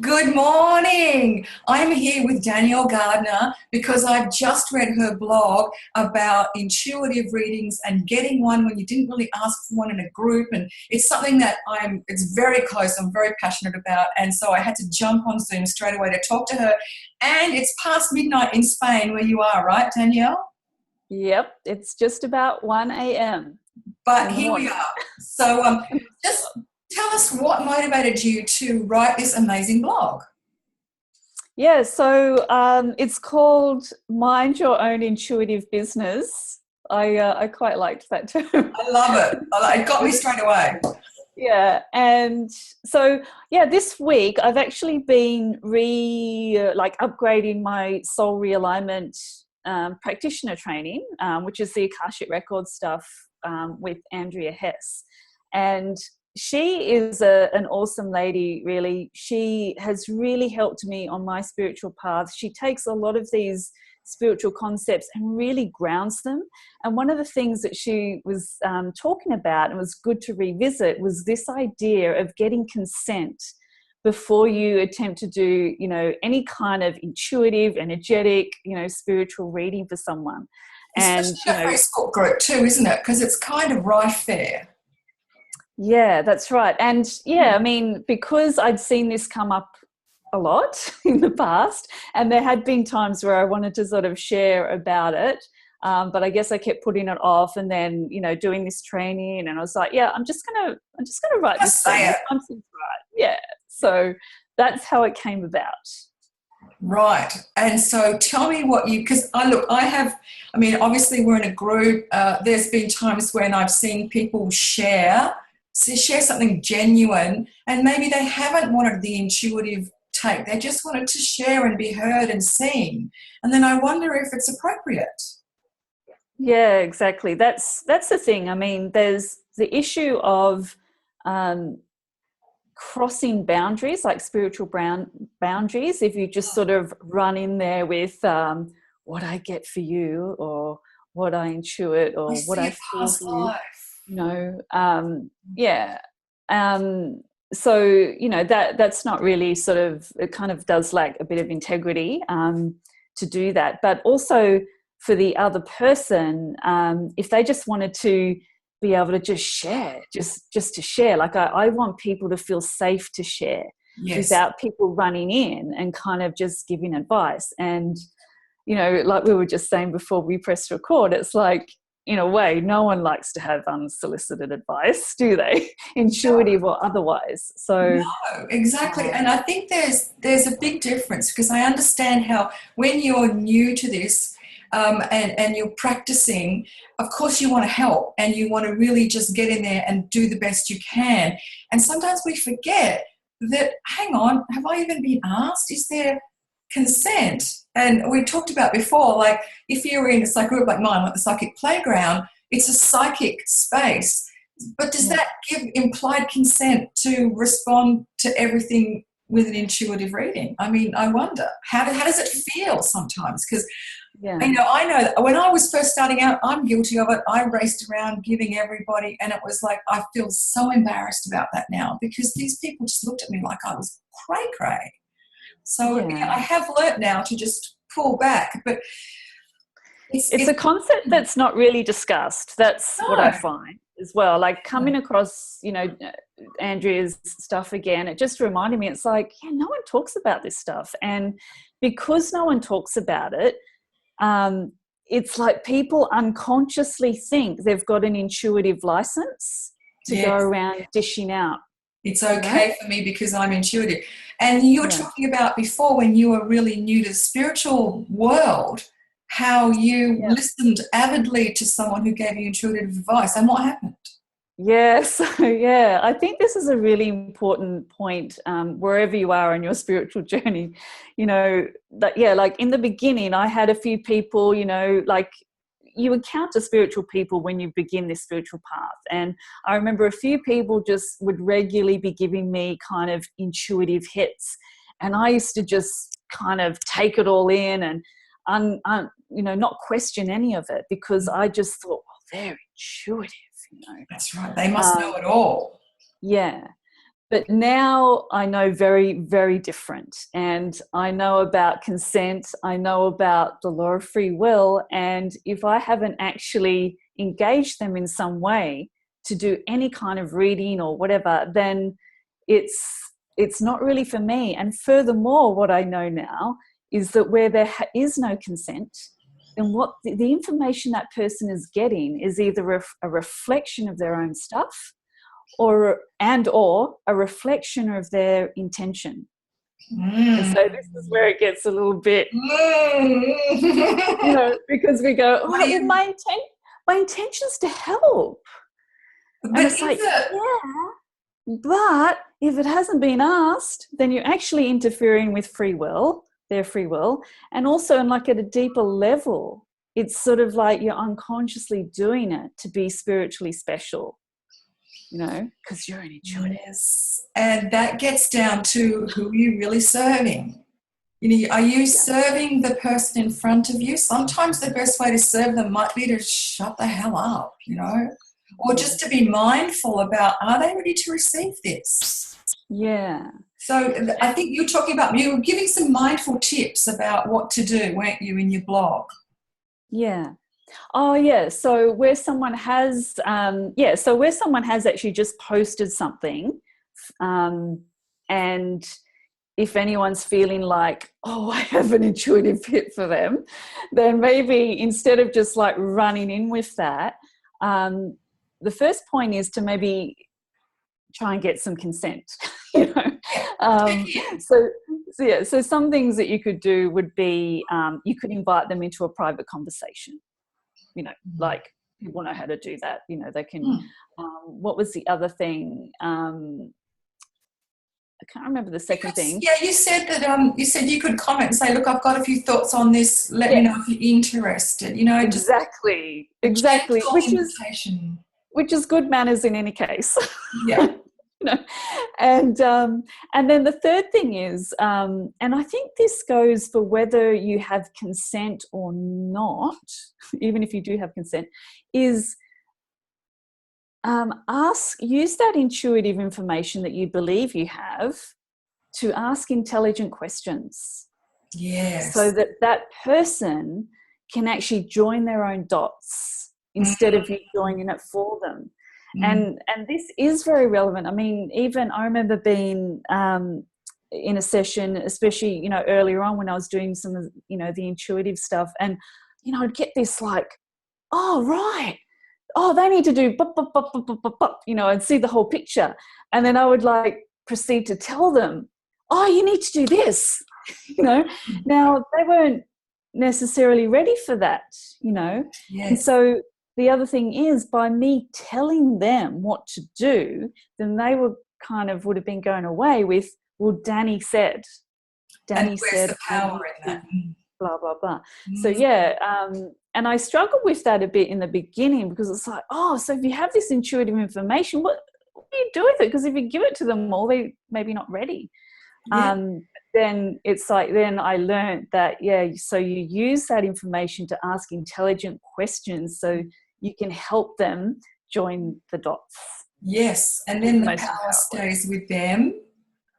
Good morning. I'm here with Danielle Gardner because I've just read her blog about intuitive readings and getting one when you didn't really ask for one in a group. And it's something that it's very close, I'm very passionate about. And so I had to jump on Zoom straight away to talk to her. And it's past midnight in Spain where you are, right, Danielle? Yep, it's just about 1 a.m. But in the here we morning. are. So just tell us what motivated you to write this amazing blog. Yeah, so it's called Mind Your Own Intuitive Business. I quite liked that term. I love it. It got me straight away. Yeah, and so yeah, this week I've actually been upgrading my soul realignment practitioner training, which is the Akashic Record stuff with Andrea Hess, and she is an awesome lady. Really, she has really helped me on my spiritual path. She takes a lot of these spiritual concepts and really grounds them. And one of the things that she was talking about and was good to revisit was this idea of getting consent before you attempt to do, any kind of intuitive, energetic, spiritual reading for someone. And, Especially in a Facebook group too, isn't it? Because it's kind of rife there. yeah, that's right. And yeah, I mean, because I'd seen this come up a lot in the past, and there had been times where I wanted to sort of share about it, but I guess I kept putting it off. And then, doing this training, and I was like, yeah, I'm just gonna write Just this thing. say it. Something's right. Yeah. So that's how it came about. Right. And so tell me because obviously we're in a group. There's been times when I've seen people share something genuine, and maybe they haven't wanted the intuitive take. They just wanted to share and be heard and seen. And then I wonder if it's appropriate. Yeah, exactly. That's the thing. I mean, there's the issue of crossing boundaries, like spiritual boundaries. If you just sort of run in there with what I get for you, or what I intuit, I or what see I a feel past for you, life. yeah. So that's not really sort of, it kind of does lack a bit of integrity to do that. But also for the other person, if they just wanted to be able to just share, just to share, like I want people to feel safe to share Yes. without people running in and kind of just giving advice. And like we were just saying before we pressed record, it's like, in a way, no one likes to have unsolicited advice, do they? Intuitive or otherwise. So No, exactly. And I think there's a big difference, because I understand how when you're new to this, and you're practicing, of course you want to help and you want to really just get in there and do the best you can. And sometimes we forget that, hang on, have I even been asked? Is there consent? And we talked about before, like if you're in a group like mine, like the psychic playground, it's a psychic space. But does yeah. that give implied consent to respond to everything with an intuitive reading? I mean, I wonder, how does it feel sometimes? Because Yeah. I know that when I was first starting out, I'm guilty of it. I raced around giving everybody, and it was like, I feel so embarrassed about that now, because these people just looked at me like I was cray cray. So yeah, Yeah. I have learnt now to just pull back, but It's it's a concept that's not really discussed. That's what I no. find as well. Like coming across, Andrea's stuff again, it just reminded me, it's like, yeah, no one talks about this stuff. And because no one talks about it, it's like people unconsciously think they've got an intuitive license to go Yes, around dishing out, it's you know? okay for me because I'm intuitive. And you were Yeah. talking about before, when you were really new to the spiritual world, how you Yeah. listened avidly to someone who gave you intuitive advice, and what happened? Yes, yeah. I think this is a really important point wherever you are in your spiritual journey. That yeah, like in the beginning, I had a few people. Like you encounter spiritual people when you begin this spiritual path, and I remember a few people just would regularly be giving me kind of intuitive hits, and I used to just kind of take it all in and not question any of it, because I just thought, well, they're intuitive. That's right. They must know Um, it all. yeah. But now I know very, very different. And I know about consent. I know about the law of free will. And if I haven't actually engaged them in some way to do any kind of reading or whatever, then it's not really for me. And furthermore, what I know now is that where there is no consent, then what the information that person is getting is either a reflection of their own stuff, or a reflection of their intention. And so this is where it gets a little bit, because we go, well, my intention's to help. And it's like, yeah, but if it hasn't been asked, then you're actually interfering with their free will. And also, like at a deeper level, it's sort of like you're unconsciously doing it to be spiritually special. Because you're an intuitive. Yes. And that gets down to who you're really serving. Are you serving the person in front of you? Sometimes the best way to serve them might be to shut the hell up, or just to be mindful about, are they ready to receive this? Yeah. So I think you were giving some mindful tips about what to do, weren't you, in your blog? Yeah. Oh, yeah. So where someone has, actually just posted something, and if anyone's feeling like, oh, I have an intuitive hit for them, then maybe instead of just like running in with that, the first point is to maybe try and get some consent. So some things that you could do would be, you could invite them into a private conversation. Like people know how to do that. They can. What was the other thing? I can't remember the second thing. Yeah, you said that. You said you could comment and say, "Look, I've got a few thoughts on this. Let me know if you're interested." Exactly. Which is good manners in any case. Yeah. And then the third thing is, and I think this goes for whether you have consent or not, even if you do have consent, is use that intuitive information that you believe you have to ask intelligent questions. Yes. So that person can actually join their own dots instead of you joining it for them. And this is very relevant. I mean, even I remember being in a session, especially, earlier on when I was doing some of, the intuitive stuff, and, I'd get this like, oh, right. Oh, they need to do, and see the whole picture. And then I would like proceed to tell them, oh, you need to do this, Now they weren't necessarily ready for that, Yes. And so the other thing is, by me telling them what to do, then they would have been going away with, well, Danny said. And where's the power in that? Blah, blah, blah. So, and I struggled with that a bit in the beginning, because it's like, oh, so if you have this intuitive information, what do you do with it? Because if you give it to them all, they maybe not ready. Yeah. Then it's like, then I learned that, so you use that information to ask intelligent questions so you can help them join the dots. Yes, and then the power stays with them.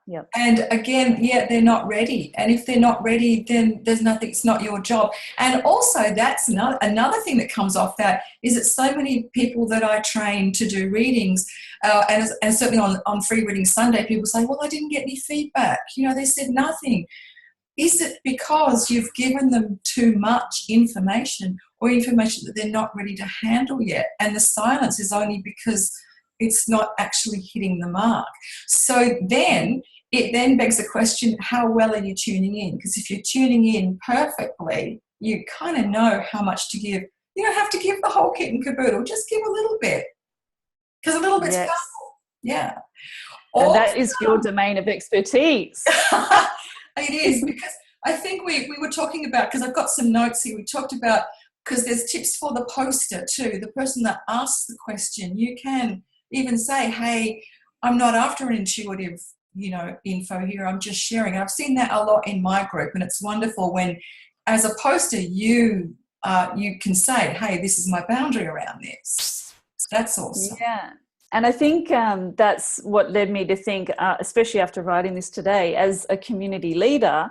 Yep. And again, they're not ready. And if they're not ready, then there's nothing, it's not your job. And also that's another thing that comes off that is that so many people that I train to do readings, and certainly on Free Reading Sunday, people say, well, I didn't get any feedback. They said nothing. Is it because you've given them too much information, or information that they're not ready to handle yet? And the silence is only because it's not actually hitting the mark. So then it then begs the question, how well are you tuning in? Because if you're tuning in perfectly, you kind of know how much to give. You don't have to give the whole kit and caboodle. Just give a little bit, because a little bit's powerful. Yeah. And that is your domain of expertise. It is, because I think we were talking about, because I've got some notes here, we talked about, because there's tips for the poster too, the person that asks the question. You can even say, hey, I'm not after an intuitive, info here, I'm just sharing. And I've seen that a lot in my group, and it's wonderful when, as a poster, you can say, hey, this is my boundary around this. That's awesome. Yeah. And I think that's what led me to think, especially after writing this today, as a community leader,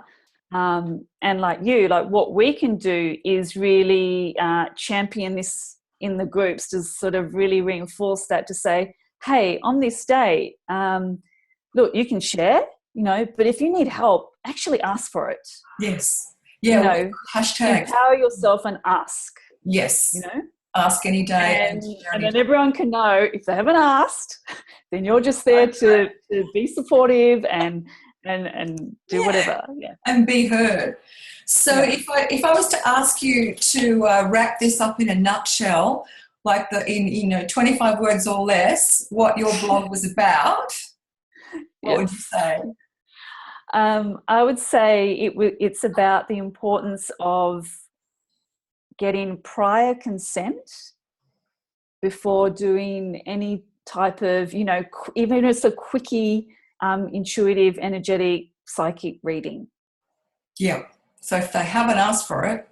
and like you, like what we can do is really champion this in the groups to sort of really reinforce that, to say, hey, on this day, look, you can share, but if you need help, actually ask for it. Yes. Yeah. Hashtag. Empower yourself and ask. Yes. Ask any day. And then everyone can know if they haven't asked, then you're just there to be supportive and do whatever. Yeah. And be heard. So if I was to ask you to wrap this up in a nutshell, like in 25 words or less, what your blog was about, what would you say? I would say it's about the importance of getting prior consent before doing any type of, even if it's a quickie, intuitive, energetic, psychic reading. Yeah. So if they haven't asked for it,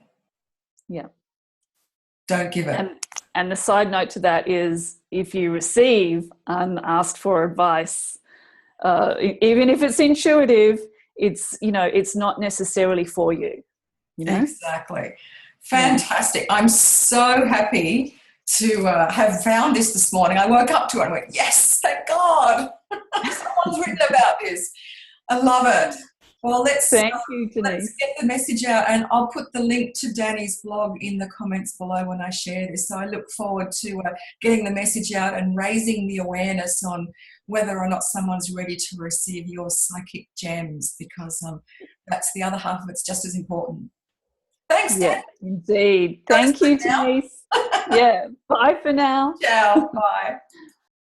don't give it. And the side note to that is, if you receive unasked for advice, even if it's intuitive, it's not necessarily for you. Exactly. Fantastic. I'm so happy to have found this morning. I woke up to it and went, yes, thank God. Someone's written about this. I love it. Well, thank you, Denise. Let's get the message out, and I'll put the link to Danny's blog in the comments below when I share this. So I look forward to getting the message out and raising the awareness on whether or not someone's ready to receive your psychic gems, because that's the other half of it's just as important. Thanks, Dan. Indeed. Thank you, Denise. Bye for now. Ciao. Bye.